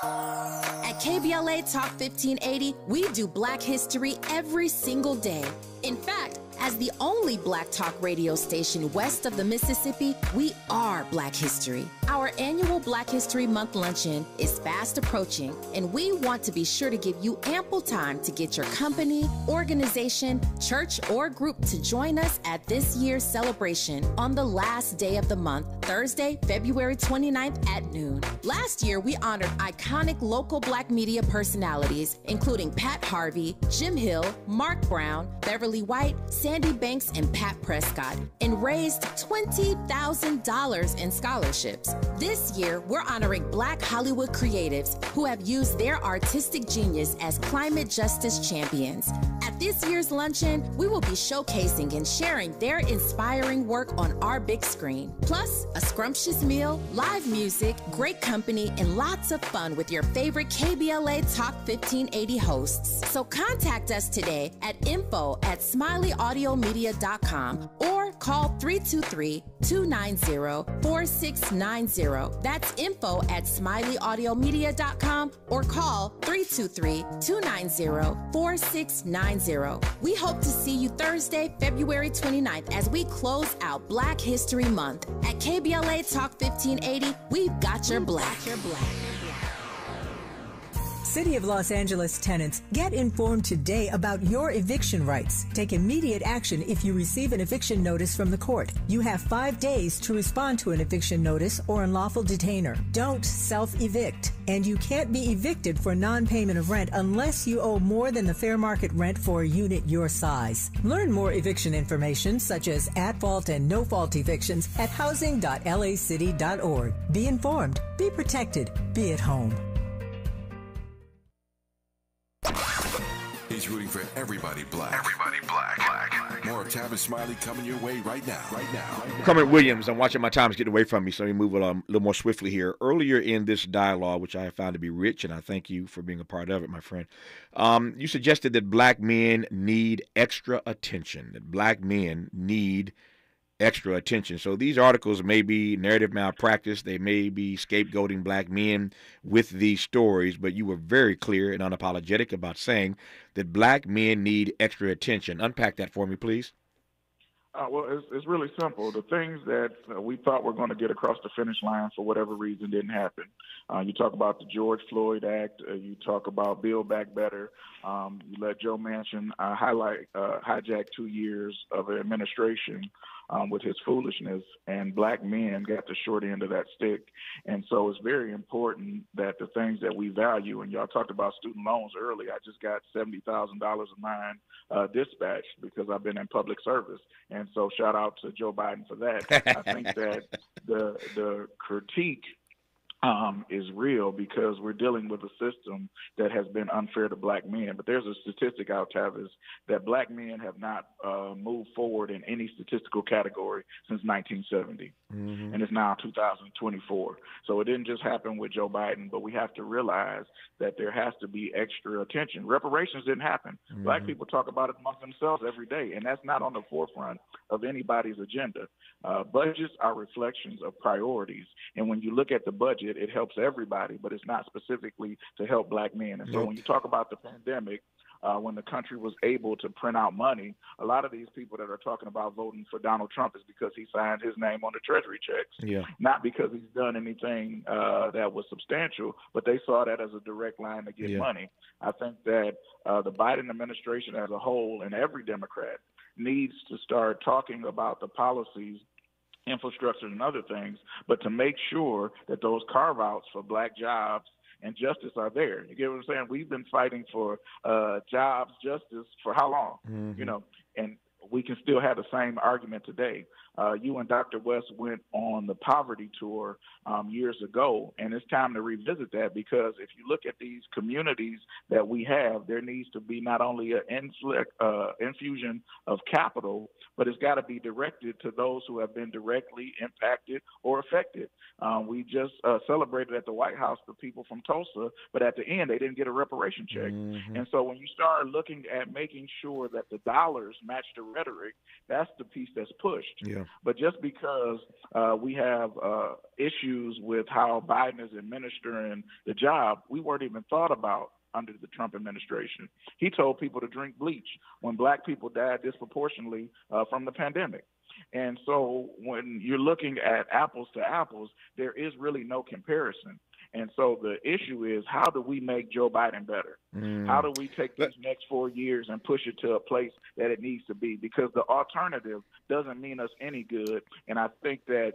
J: At KBLA Talk 1580, we do Black history every single day. In fact, as the only Black talk radio station west of the Mississippi, we are Black history. Our annual Black History Month luncheon is fast approaching, and we want to be sure to give you ample time to get your company, organization, church, or group to join us at this year's celebration on the last day of the month, Thursday, February 29th at noon. Last year, we honored iconic local Black media personalities, including Pat Harvey, Jim Hill, Mark Brown, Beverly White, Sandy Banks, and Pat Prescott, and raised $20,000 in scholarships. This year, we're honoring Black Hollywood creatives who have used their artistic genius as climate justice champions. At this year's luncheon, we will be showcasing and sharing their inspiring work on our big screen. Plus, a scrumptious meal, live music, great company, and lots of fun with your favorite KBLA Talk 1580 hosts. So contact us today at info@smileyAudiomedia.com or call 323-290-4690. That's info@smileyAudiomedia.com or call 323-290-4690. We hope to see you Thursday, February 29th as we close out Black History Month. At KBLA Talk 1580, we've got your Black.
L: City of Los Angeles tenants, get informed today about your eviction rights. Take immediate action if you receive an eviction notice from the court. You have 5 days to respond to an eviction notice or unlawful detainer. Don't self-evict. And you can't be evicted for non-payment of rent unless you owe more than the fair market rent for a unit your size. Learn more eviction information such as at-fault and no-fault evictions at housing.lacity.org. Be informed, be protected, be at home.
B: He's rooting for everybody black. Everybody black. More of Tavis Smiley coming your way right now.
F: Kermit Williams, I'm watching my times get away from me, so let me move a little more swiftly here. Earlier in this dialogue, which I have found to be rich, and I thank you for being a part of it, my friend, you suggested that black men need extra attention, that black men need extra attention. So these articles may be narrative malpractice. They may be scapegoating black men with these stories, but you were very clear and unapologetic about saying that black men need extra attention. Unpack that for me, please.
H: Well, it's really simple. The things that we thought were going to get across the finish line for whatever reason didn't happen. You talk about the George Floyd Act. You talk about Build Back Better. You let Joe Manchin hijack 2 years of administration with his foolishness, and black men got the short end of that stick. And so it's very important that the things that we value, and y'all talked about student loans early. I just got $70,000 of mine dispatched because I've been in public service. And so shout out to Joe Biden for that. I think that the critique is real because we're dealing with a system that has been unfair to black men. But there's a statistic out, Tavis, that black men have not moved forward in any statistical category since 1970. And it's now 2024. So it didn't just happen with Joe Biden, but we have to realize that there has to be extra attention. Reparations didn't happen. Black people talk about it among themselves every day, and that's not on the forefront of anybody's agenda. Budgets are reflections of priorities. And when you look at the budget, it helps everybody, but it's not specifically to help black men. And so when you talk about the pandemic, when the country was able to print out money, a lot of these people that are talking about voting for Donald Trump is because he signed his name on the Treasury checks, not because he's done anything that was substantial, but they saw that as a direct line to get money. I think that the Biden administration as a whole and every Democrat needs to start talking about the policies, infrastructure, and other things, but to make sure that those carve-outs for black jobs and justice are there. You get what I'm saying? We've been fighting for jobs, justice for how long? You know, and we can still have the same argument today. You and Dr. West went on the poverty tour years ago, and it's time to revisit that because if you look at these communities that we have, there needs to be not only an infusion of capital, but it's got to be directed to those who have been directly impacted or affected. We just celebrated at the White House the people from Tulsa, but at the end, they didn't get a reparation check. And so when you start looking at making sure that the dollars match the rhetoric, that's the piece that's pushed. But just because we have issues with how Biden is administering the job, we weren't even thought about under the Trump administration. He told people to drink bleach when black people died disproportionately from the pandemic. And so when you're looking at apples to apples, there is really no comparison. And so the issue is, how do we make Joe Biden better? How do we take these next 4 years and push it to a place that it needs to be? Because the alternative doesn't mean us any good. And I think that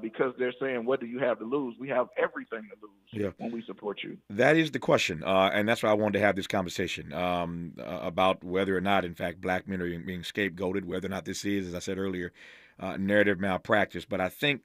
H: because they're saying, what do you have to lose? We have everything to lose when we support you.
F: That is the question. And that's why I wanted to have this conversation about whether or not, in fact, black men are being scapegoated, whether or not this is, as I said earlier, narrative malpractice. But I think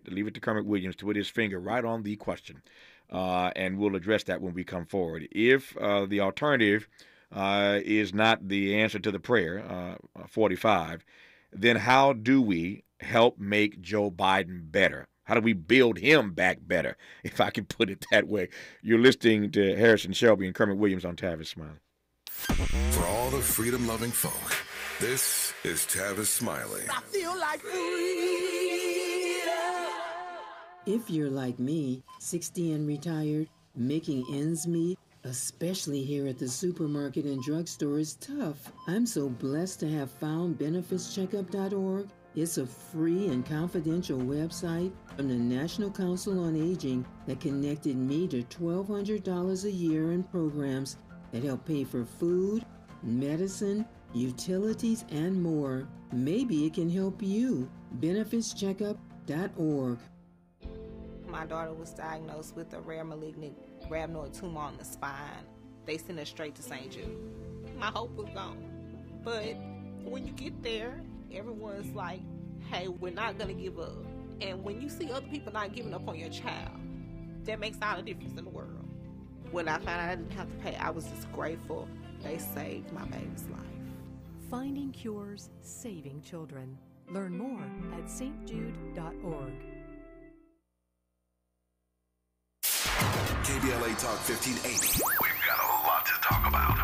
F: leave it to Kermit Williams to put his finger right on the question. And we'll address that when we come forward. If the alternative is not the answer to the prayer, 45, then how do we help make Joe Biden better? How do we build him back better, if I can put it that way? You're listening to Harrison Shelby and Kermit Williams on Tavis Smiley.
B: For all the freedom-loving folk, this is Tavis Smiley.
K: I feel like freedom. If you're like me, 60 and retired, making ends meet, especially here at the supermarket and drugstore, is tough. I'm so blessed to have found benefitscheckup.org. It's a free and confidential website from the National Council on Aging that connected me to $1,200 a year in programs that help pay for food, medicine, utilities, and more. Maybe it can help you. benefitscheckup.org.
Q: My daughter was diagnosed with a rare malignant rhabdoid tumor on the spine. They sent her straight to St. Jude. My hope was gone. But when you get there, everyone's like, hey, we're not going to give up. And when you see other people not giving up on your child, that makes all the difference in the world. When I found out I didn't have to pay, I was just grateful. They saved my baby's life.
R: Finding cures, saving children. Learn more at stjude.org.
B: KBLA Talk 1580. We've got a lot to talk about.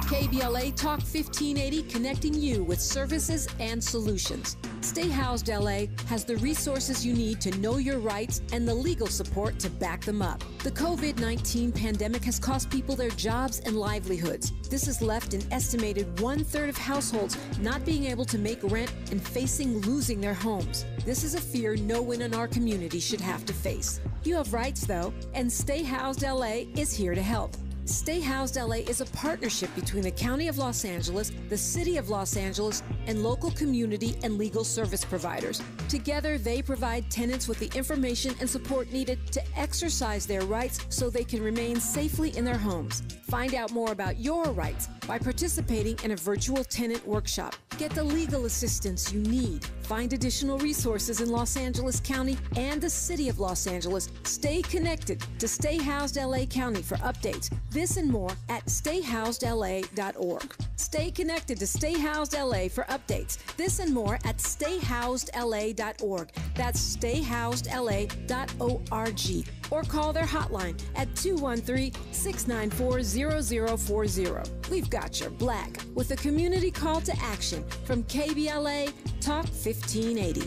J: KBLA Talk 1580, connecting you with services and solutions.
M: Stay Housed LA has the resources you need to know your rights and the legal support to back them up. The COVID-19 pandemic has cost people their jobs and livelihoods. This has left an estimated 1/3 of households not being able to make rent and facing losing their homes. This is a fear no one in our community should have to face. You have rights, though, and Stay Housed LA is here to help. Stay Housed LA is a partnership between the County of Los Angeles, the City of Los Angeles, and local community and legal service providers. Together, they provide tenants with the information and support needed to exercise their rights so they can remain safely in their homes. Find out more about your rights by participating in a virtual tenant workshop. Get the legal assistance you need. Find additional resources in Los Angeles County and the City of Los Angeles. Stay connected to Stay Housed LA County for updates. This and more at stayhousedla.org. Stay connected to Stay Housed LA for updates. This and more at stayhousedla.org. That's stayhousedla.org. Or call their hotline at 213-694-0040. We've got your black with a community call to action from KBLA Talk 1580.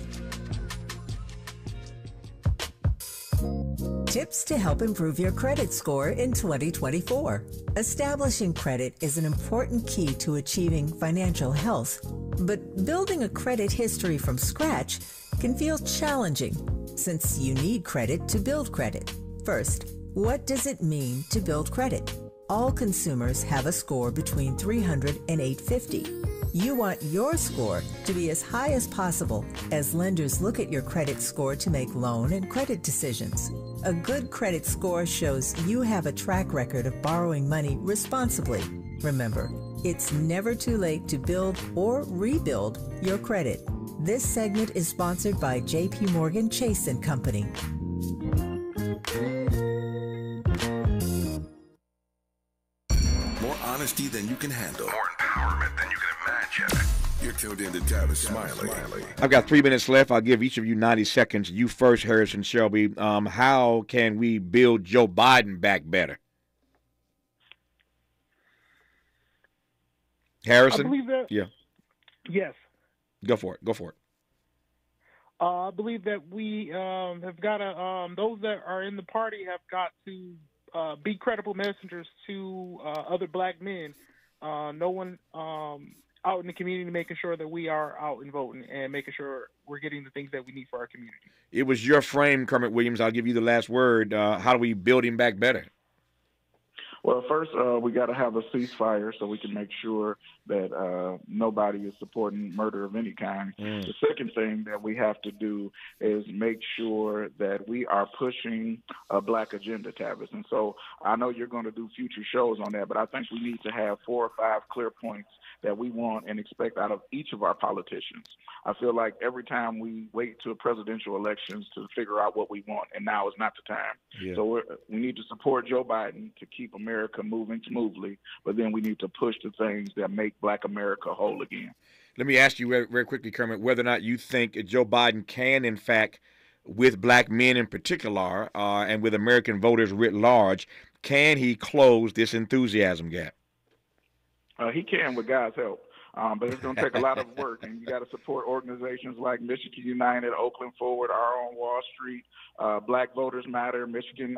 L: Tips to help improve your credit score in 2024. Establishing credit is an important key to achieving financial health, but building a credit history from scratch can feel challenging since you need credit to build credit. First, what does it mean to build credit? All consumers have a score between 300 and 850. You want your score to be as high as possible as lenders look at your credit score to make loan and credit decisions. A good credit score shows you have a track record of borrowing money responsibly. Remember, it's never too late to build or rebuild your credit. This segment is sponsored by J.P. Morgan Chase & Company.
B: More honesty than you can handle. More empowerment than you can imagine. You're tuned in to Tavis Smiley.
F: I've got 3 minutes left. I'll give each of you 90 seconds. You first, Harrison Shelby. How can we build Joe Biden back better? Harrison?
G: I believe that.
F: Yeah.
G: Yes.
F: Go for it.
G: I believe that we have got to, those that are in the party have got to be credible messengers to other black men. No one out in the community making sure that we are out and voting and making sure we're getting the things that we need for our community.
F: It was your frame, Kermit Williams. I'll give you the last word. How do we build him back better?
H: Well, first, we got to have a ceasefire so we can make sure that nobody is supporting murder of any kind. The second thing that we have to do is make sure that we are pushing a black agenda, Tavis. And so I know you're going to do future shows on that, but I think we need to have 4 or 5 clear points that we want and expect out of each of our politicians. I feel like every time we wait to presidential elections to figure out what we want, and now is not the time.
F: Yeah.
H: So we need to support Joe Biden to keep America moving smoothly, but then we need to push the things that make black America whole again.
F: Let me ask you very, very quickly, Kermit, whether or not you think Joe Biden can, in fact, with black men in particular and with American voters writ large, can he close this enthusiasm gap?
H: He can with God's help. But it's going to take a lot of work, and you got to support organizations like Michigan United, Oakland Forward, Our Own Wall Street, Black Voters Matter, Michigan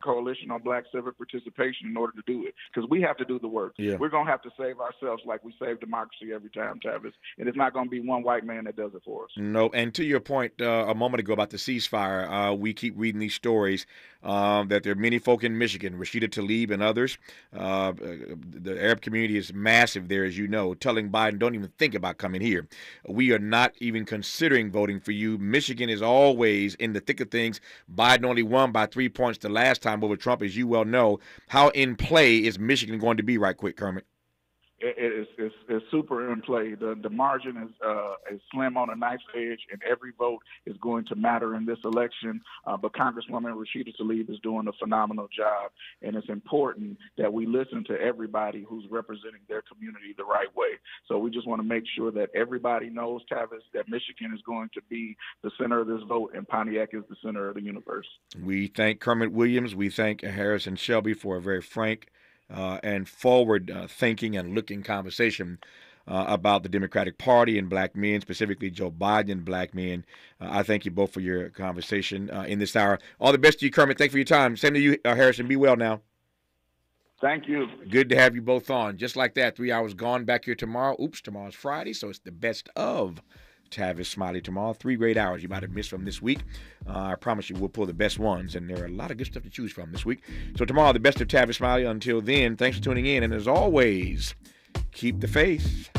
H: Coalition on Black Civic Participation in order to do it, because we have to do the work.
F: Yeah.
H: We're going to have to save ourselves like we save democracy every time, Tavis, and it's not going to be one white man that does it for us.
F: No, and to your point a moment ago about the ceasefire, we keep reading these stories that there are many folk in Michigan, Rashida Tlaib and others. The Arab community is massive there, as you know, telling Biden, don't even think about coming here. We are not even considering voting for you. Michigan is always in the thick of things. Biden only won by 3 points the last time over Trump, as you well know. How in play is Michigan going to be right quick, Kermit?
H: It's super in play. The margin is slim on a knife's edge, and every vote is going to matter in this election. But Congresswoman Rashida Tlaib is doing a phenomenal job, and it's important that we listen to everybody who's representing their community the right way. So we just want to make sure that everybody knows, Tavis, that Michigan is going to be the center of this vote, and Pontiac is the center of the universe. We
F: thank Kermit Williams. We thank Harrison Shelby for a very frank and forward-thinking and looking conversation about the Democratic Party and black men, specifically Joe Biden and black men. I thank you both for your conversation in this hour. All the best to you, Kermit. Thanks for your time. Same to you, Harrison. Be well now.
H: Thank you.
F: Good to have you both on. Just like that, 3 hours gone. Back here tomorrow. Oops, tomorrow's Friday, so it's the best of Tavis Smiley tomorrow. 3 great hours you might have missed from this week. I promise you we'll pull the best ones, and there are a lot of good stuff to choose from this week. So tomorrow, the best of Tavis Smiley. Until then, thanks for tuning in, and as always, keep the faith.